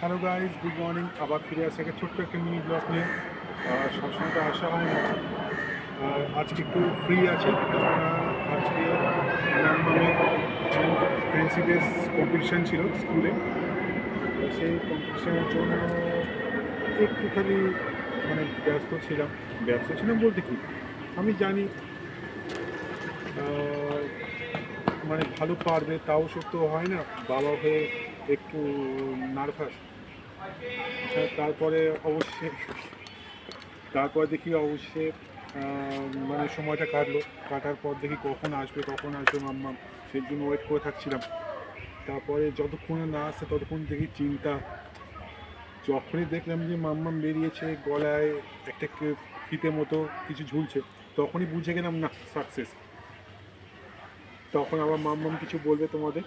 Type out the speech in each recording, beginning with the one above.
Hello guys, good morning. আবার ফিরে আসে একটা ছোট্ট একটা মিনি ব্লগ নিয়ে। সবসময় তো আসা হয় না, আজকে একটু ফ্রি আছে। আজকে ম্যামের ফ্যান্সি ড্রেস কম্পিটিশান ছিল স্কুলে। তো সেই কম্পিটিশানের জন্য একটুখানি ব্যস্ত ছিলাম বলতে কি, আমি জানি ভালো পারবে, তাও সত্য হয় না, বাবা হয়ে একটু নার্ভাস। তারপরে দেখি অবশ্যই সময়টা কাটার পর দেখি কখন আসবে মাম্মাম, সেই জন্য ওয়েট করে থাকছিলাম। তারপরে যতক্ষণে না আসছে ততক্ষণ দেখি চিন্তা। যখনই দেখলাম যে মাম্মাম বেরিয়েছে, গলায় একটা ফিতে মতো কিছু ঝুলছে, তখনই বুঝে গেলাম না, সাকসেস। তখন আবার মাম্মাম কিছু বলবে তোমাদের?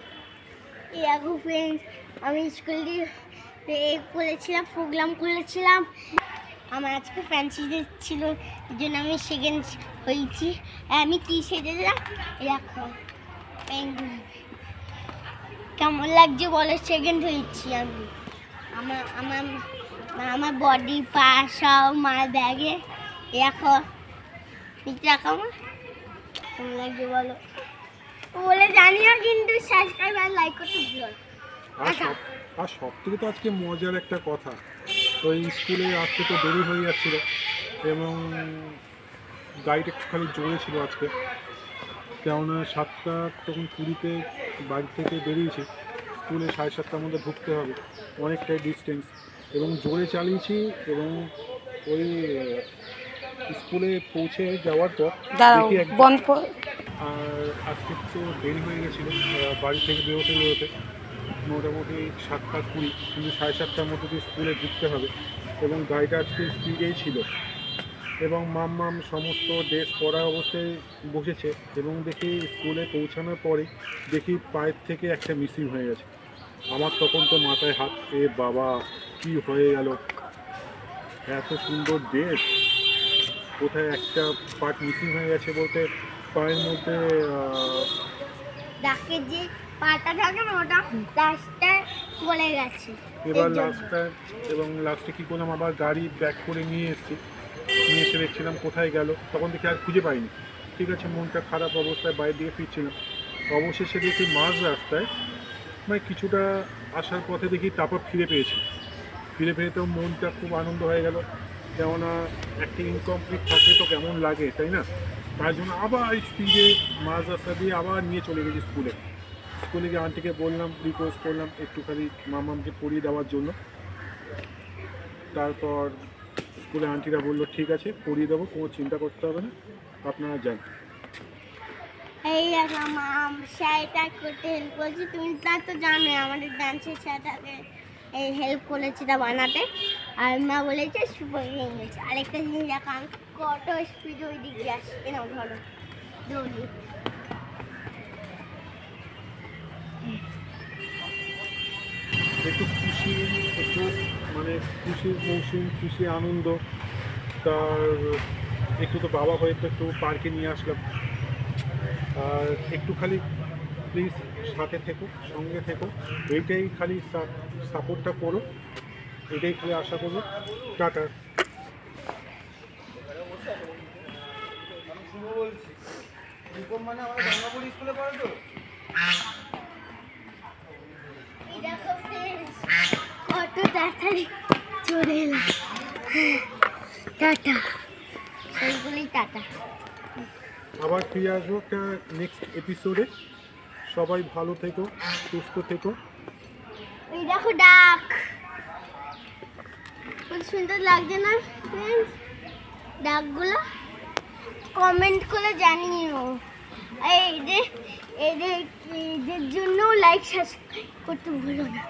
আমি স্কুলে করেছিলাম, প্রোগ্রাম করেছিলাম। আমার আজকে ফ্যান্সি ড্রেস ছিল, এই জন্য আমি সেকেন্ড হয়েছি। আমি কি সেজেছিলাম দেখো, কেমন লাগছে বলো? সেকেন্ড হয়েছি আমি। আমার আমার আমার বডি পা সব মার ব্যাগে দেখো, দেখো আমার কেমন লাগছে বলো? বলে জানিও, কিন্তু সাবস্ক্রাইব আর লাইক করতে ভুলো না। আর সব থেকে তো আজকে মজার একটা কথা, তো এই স্কুলে আসতে তো দেরি হয়ে যাচ্ছিলো, এবং গাড়িটা একটুখানি জোরে ছিল আজকে। কেননা 7টা তখন 20-তে বাড়ি থেকে বেরিয়েছি, স্কুলে 7:30টার মধ্যে ঢুকতে হবে, অনেকটাই ডিস্টেন্স, এবং জোরে চালিয়েছি। এবং ওই স্কুলে পৌঁছে যাওয়ার পর দেখি আর আজকে তো দেরি হয়ে গেছিলো বাড়ি থেকে বেরোতে মোটামুটি 7:20, কিন্তু 7:30টার মধ্যে দিয়ে স্কুলে ঢুকতে হবে, এবং গাড়িটা আজকে স্পিডেই ছিল। এবং মাম্মাম সমস্ত ড্রেস পরা অবস্থায় বসেছে, এবং দেখি স্কুলে পৌঁছানোর পরে দেখি পায়ের থেকে একটা মিসিং হয়ে গেছে। আমার তখন তো মাথায় হাত, বাবা কি হয়ে গেল, এত সুন্দর ড্রেস, কোথায় একটা পার্ট মিসিং হয়ে গেছে বলতে পায়ের মধ্যে ডাকে যে পাটা থাকে না, ওটা লাস্টে চলে গেছে। এবার লাস্টে কী করলাম, আবার গাড়ি ব্যাক করে নিয়ে এসে দেখছিলাম কোথায় গেল, তখন দেখি আর খুঁজে পাইনি। ঠিক আছে, মনটা খারাপ অবস্থায় বাইরে দিয়ে ফিরছিলাম, অবশেষে দেখি মাঝ রাস্তায় কিছুটা আসার পথে দেখি তারপর ফিরে পেয়েতেও মনটা খুব আনন্দ হয়ে গেল। কেননা একটা ইনকমপ্লিট থাকলে তো কেমন লাগে, তাই না? তার জন্য আবার স্পিডে মাঝ রাস্তা দিয়ে আবার নিয়ে চলে গেছি স্কুলে গিয়ে আন্টিকে বললাম, রিকোয়েস্ট করলাম একটুখানি মামামকে পরিয়ে দেওয়ার জন্য। তারপর স্কুলে আন্টিরা বললো ঠিক আছে, পরিয়ে দেবো, কোনো চিন্তা করতে হবে না, আপনারা যান। এই দেখো, মাম শাড়িটা করতে হেল্প করেছি। তুমি তো জানো আমাদের ডান্সের শাড়িটাকে এই হেল্প করেছি তা বানাতে, আর মা বলেছে সুপার ইংলিশ। আরেকটা জিনিস দেখো, আমি কত স্পিড ওই দিক দিয়ে আসছে না, ধরো দৌড়ি। একটু খুশির মৌসুম, খুশি আনন্দ। তার একটু তো বাবা হয়ে তো একটু পার্কে নিয়ে আসলাম। আর একটু খালি প্লিজ সাথে থেকো, সঙ্গে থেকো, এইটাই খালি সাপোর্টটা করো, এটাই খালি আশা করবো। টাটা। কত তাড়াতাড়ি চলে এলাম। টাটা, সেইগুলোই টাটা। আবার ফিরে আসবো একটা নেক্সট এপিসোডে। সবাই ভালো থেকো, সুস্থ থেকো। ওই দেখো ডাক, খুব সুন্দর লাগছে না ফ্রেন্ডস? ডাকগুলো কমেন্ট করে জানিও। এদের জন্য লাইক সাবস্ক্রাইব করতে ভুলো না।